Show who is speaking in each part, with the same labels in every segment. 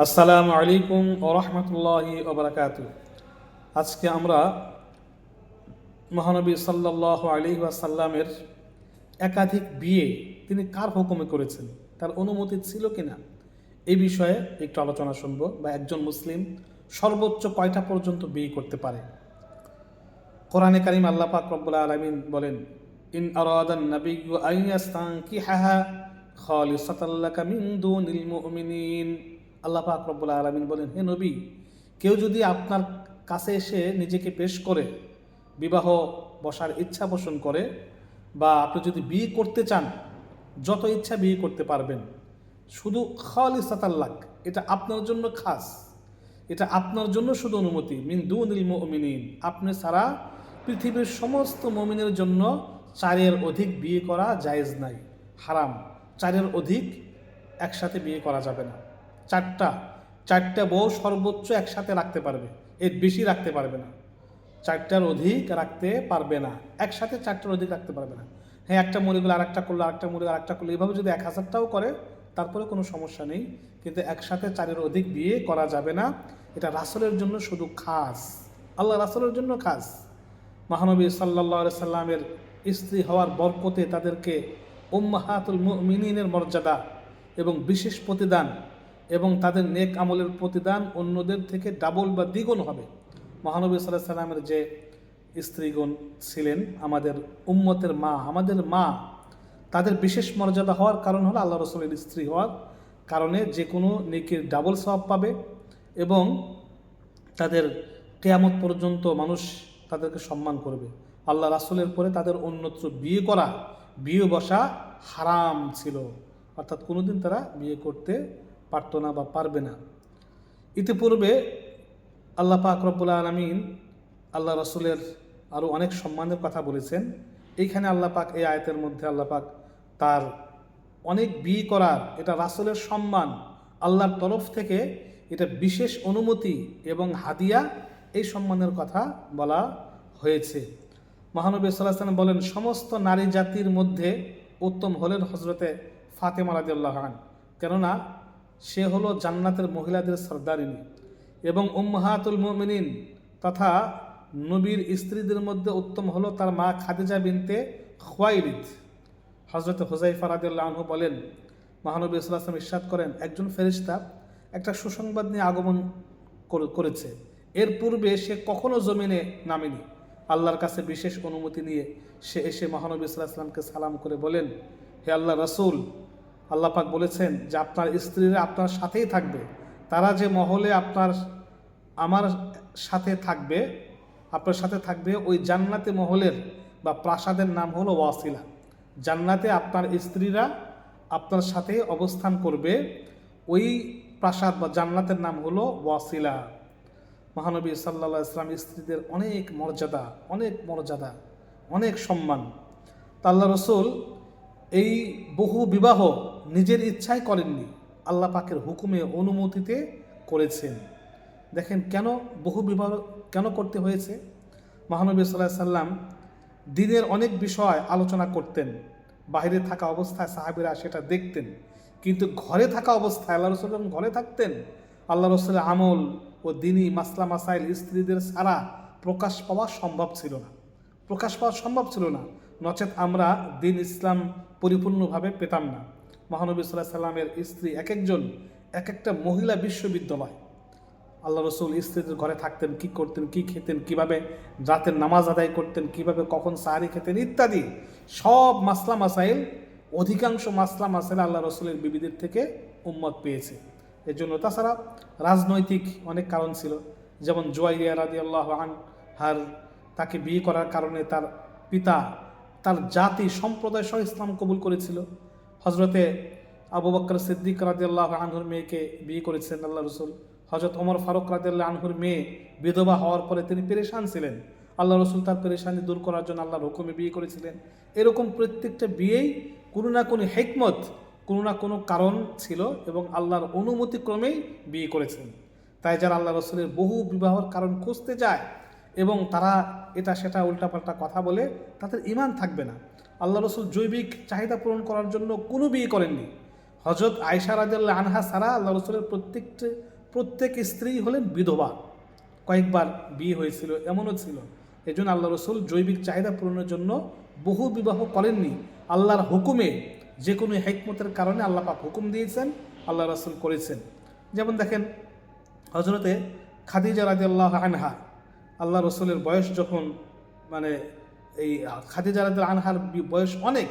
Speaker 1: আসসালামু আলাইকুম ওয়া রাহমাতুল্লাহি ওয়া বারাকাতুহু। আজকে আমরা মহানবী সাল্লাল্লাহু আলাইহি ওয়াসাল্লামের একাধিক বিয়ে তিনি কার হুকুমে করেছেন, তার অনুমতি ছিল কিনা এই বিষয়ে একটু আলোচনা শুনব। বা একজন মুসলিম সর্বোচ্চ কয়টা পর্যন্ত বিয়ে করতে পারে। কোরআনে কারীম আল্লাহ পাক রব্বুল আলামিন বলেন, ইন আরাদান নাবিয়্যু আন ইয়াস্তানকিহাহা খালিসাতাল লাকা মিন দুনিল মুমিনিন। আল্লাহ পাক রব্বুল আলামিন বলেন, হে নবী, কেউ যদি আপনার কাছে এসে নিজেকে পেশ করে বিবাহ বসার ইচ্ছা পোষণ করে, বা আপনি যদি বিয়ে করতে চান, যত ইচ্ছা বিয়ে করতে পারবেন, শুধু খালিসাতাল লাক, এটা আপনার জন্য খাস, এটা আপনার জন্য শুধু অনুমতি, মিন দুনিল মুমিনিন, আপনি ছাড়া পৃথিবীর সমস্ত মুমিনের জন্য চারের অধিক বিয়ে করা জায়েজ নাই, হারাম। চারের অধিক একসাথে বিয়ে করা যাবে না। চারটা বউ সর্বোচ্চ একসাথে রাখতে পারবে, এর বেশি রাখতে পারবে না। চারটার অধিক রাখতে পারবে না, একসাথে চারটার অধিক রাখতে পারবে না। হ্যাঁ, একটা মরে গেলে আরেকটা করলো, আরেকটা মরে গেলে আরেকটা করলো, এইভাবে যদি 1000টাও করে তারপরে কোনো সমস্যা নেই, কিন্তু একসাথে চারের অধিক বিয়ে করা যাবে না। এটা রাসূলের জন্য শুধু খাস, আল্লাহ রাসূলের জন্য খাস। মহানবী সাল্লাল্লাহু আলাইহি সাল্লামের স্ত্রী হওয়ার বরকতে তাদেরকে উম্মাহাতুল মুমিনিনের মর্যাদা এবং বিশেষ প্রতিদান এবং তাদের নেক আমলের প্রতিদান অন্যদের থেকে ডাবল বা দ্বিগুণ হবে। মহানবী সাল্লাল্লাহু আলাইহি সাল্লামের যে স্ত্রীগণ ছিলেন আমাদের উম্মতের মা, আমাদের মা, তাদের বিশেষ মর্যাদা হওয়ার কারণ হলো আল্লাহ রাসূলের স্ত্রী হওয়ার কারণে যে কোনো নেকির ডাবল সওয়াব পাবে, এবং তাদের কিয়ামত পর্যন্ত মানুষ তাদেরকে সম্মান করবে। আল্লাহ রাসূলের পরে তাদের অন্যত্র বিয়ে বসা হারাম ছিল, অর্থাৎ কোনোদিন তারা বিয়ে করতে পারতো না বা পারবে না। ইতিপূর্বে আল্লাহ পাক রব্বুল আলামিন আল্লাহ রাসূলের আরও অনেক সম্মানের কথা বলেছেন। এইখানে আল্লাহ পাক এই আয়াতের মধ্যে আল্লাহ পাক তার অনেক বিয়ে করার, এটা রাসূলের সম্মান, আল্লাহর তরফ থেকে এটা বিশেষ অনুমতি এবং হাদিয়া, এই সম্মানের কথা বলা হয়েছে। মহানবী সাল্লাল্লাহু আলাইহি ওয়াসাল্লাম বলেন, সমস্ত নারী জাতির মধ্যে উত্তম হলেন হযরতে ফাতেমা রাদিয়াল্লাহু আনহা, কেননা সে হলো জান্নাতের মহিলাদের সর্দারিনী, এবং উম্মাহাতুল মুমিনিন তথা নবীর স্ত্রীদের মধ্যে উত্তম হলো তার মা খাদিজা বিনতে খুয়াইলিদ। হযরত হুযায়ফা রাদিয়াল্লাহু আনহু বলেন, মহানবী সাল্লাল্লাহু আলাইহি ওয়াসাল্লাম ইরশাদ করেন, একজন ফেরেশতা একটা সুসংবাদ নিয়ে আগমন করেছে। এর পূর্বে সে কখনো জমিনে নামেনি। আল্লাহর কাছে বিশেষ অনুমতি নিয়ে সে এসে মহানবী সাল্লাল্লাহু আলাইহি ওয়াসাল্লামকে সালাম করে বলেন, হে আল্লাহ রাসূল, আল্লাহ পাক বলেছেন যে আপনার স্ত্রীরা আপনার সাথেই থাকবে, তারা যে মহলে আমার সাথে থাকবে, আপনার সাথে থাকবে, ওই জান্নাতে মহলের বা প্রাসাদের নাম হলো ওয়াসিলা। জান্নাতে আপনার স্ত্রীরা আপনার সাথে অবস্থান করবে, ওই প্রাসাদ বা জান্নাতের নাম হলো ওয়াসিলা। মহানবী সাল্লাল্লাহু আলাইহি ওয়াসাল্লাম স্ত্রীদের অনেক মর্যাদা, অনেক সম্মান। তা আল্লাহ রাসূল এই বহু বিবাহ নিজের ইচ্ছায় করেননি, আল্লাহ পাকের হুকুমে অনুমতিতে করেছেন। দেখেন কেন বহু বিবাহ কেন করতে হয়েছে। মহানবী সাল্লাল্লাহু আলাইহি ওয়াসাল্লাম দিনের অনেক বিষয় আলোচনা করতেন, বাইরে থাকা অবস্থায় সাহাবীরা সেটা দেখতেন, কিন্তু ঘরে থাকা অবস্থায় আল্লাহ রাসূল যখন ঘরে থাকতেন, আল্লাহ রাসূলের আমল ও দিনই মাসলা মাসাইল স্ত্রীদের ছাড়া প্রকাশ পাওয়া সম্ভব ছিল না, নচেত আমরা দিন ইসলাম পরিপূর্ণভাবে পেতাম না। মহানবী সাল্লাল্লাহু আলাইহি সাল্লামের স্ত্রী এক একজন এক একটা মহিলা বিশ্ববিদ্যালয়। আল্লাহ রাসূল স্ত্রীদের ঘরে থাকতেন, কি করতেন, কি খেতেন, কিভাবে রাতের নামাজ আদায় করতেন, কিভাবে কখন সাহারি খেতেন ইত্যাদি সব মাসলা মাসাইল, অধিকাংশ মাসলা মাসাইল আল্লাহ রাসূলের বিবিদের থেকে উম্মত পেয়েছে। এর জন্য তাছাড়া রাজনৈতিক অনেক কারণ ছিল, যেমন জুয়াইরিয়া রাদিয়াল্লাহু আনহার তাকে বিয়ে করার কারণে তার পিতা তার জাতি সম্প্রদায় সহ ইসলাম কবুল করেছিল। হজরতে আবু বকর সিদ্দিক রাদিয়াল্লাহু আনহুর মেয়েকে বিয়ে করেছেন আল্লাহ রাসূল। হজরত ওমর ফারুক রাদিয়াল্লাহু আনহুর মেয়ে বিধবা হওয়ার পরে তিনি পেরেশান ছিলেন, আল্লাহ রাসূল তার পেরেশানি দূর করার জন্য আল্লাহর হুকুমে বিয়ে করেছিলেন। এরকম প্রত্যেকটা বিয়েই কোনো না কোনো হিকমত, কোনো না কোনো কারণ ছিল, এবং আল্লাহর অনুমতি ক্রমেই বিয়ে করেছেন। তাই যারা আল্লাহ রাসূলের বহু বিবাহের কারণ খুঁজতে যায় এবং তারা এটা সেটা উল্টাপাল্টা কথা বলে, তাদের ঈমান থাকবে না। আল্লাহ রাসূল জৈবিক চাহিদা পূরণ করার জন্য কোনো বিয়ে করেননি, হযরত আয়েশা রাদিয়াল্লাহু আনহা ছাড়া আল্লাহ রসুলের প্রত্যেক স্ত্রী হলেন বিধবা, কয়েকবার বিয়ে হয়েছিল, এমনও ছিল। এই জন্য আল্লাহ রসুল জৈবিক চাহিদা পূরণের জন্য বহু বিবাহ করেননি। আল্লাহর হুকুমে যে কোনো হিকমতের কারণে আল্লাহ পাক হুকুম দিয়েছেন, আল্লাহ রসুল করেছেন। যেমন দেখেন হজরতে খাদিজা রাদিয়াল্লাহু আনহা, আল্লাহ রসুলের বয়স যখন মানে এই খাদিজা রাদিয়াল্লাহু আনহার বয়স অনেক,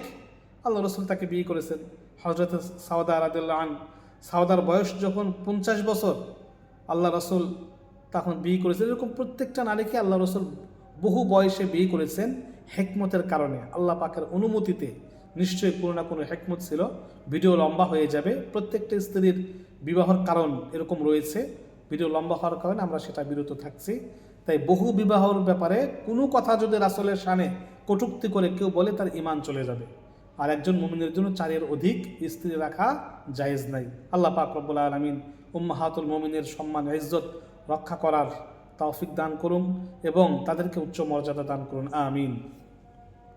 Speaker 1: আল্লাহ রসুল তাকে বিয়ে করেছেন। হজরতে সাউদা রাদিয়াল্লাহু আনহা, সাউদার বয়স যখন 50 বছর, আল্লাহ রসুল তখন বিয়ে করেছেন। এরকম প্রত্যেকটা নারীকে আল্লাহ রসুল বহু বয়সে বিয়ে করেছেন হেকমতের কারণে, আল্লাহ পাকের অনুমতিতে। নিশ্চয়ই কোনো না কোনো হেকমত ছিল। ভিডিও লম্বা হয়ে যাবে, প্রত্যেকটা স্ত্রীর বিবাহর কারণ এরকম রয়েছে। ভিডিও লম্বা হওয়ার কারণে আমরা সেটা বিরত থাকছি। তাই বহু বিবাহর ব্যাপারে কোনো কথা যদি রাসূলের শানে কটূক্তি করে কেউ বলে, তার ঈমান চলে যাবে। আর একজন মুমিনের জন্য 4-এর অধিক স্ত্রী রাখা জায়েজ নাই। আল্লাহ পাক রব্বুল আলামিন উম্মাহাতুল মুমিনের সম্মান ইজ্জত রক্ষা করার তৌফিক দান করুন এবং তাদেরকে উচ্চ মর্যাদা দান করুন। আমিন।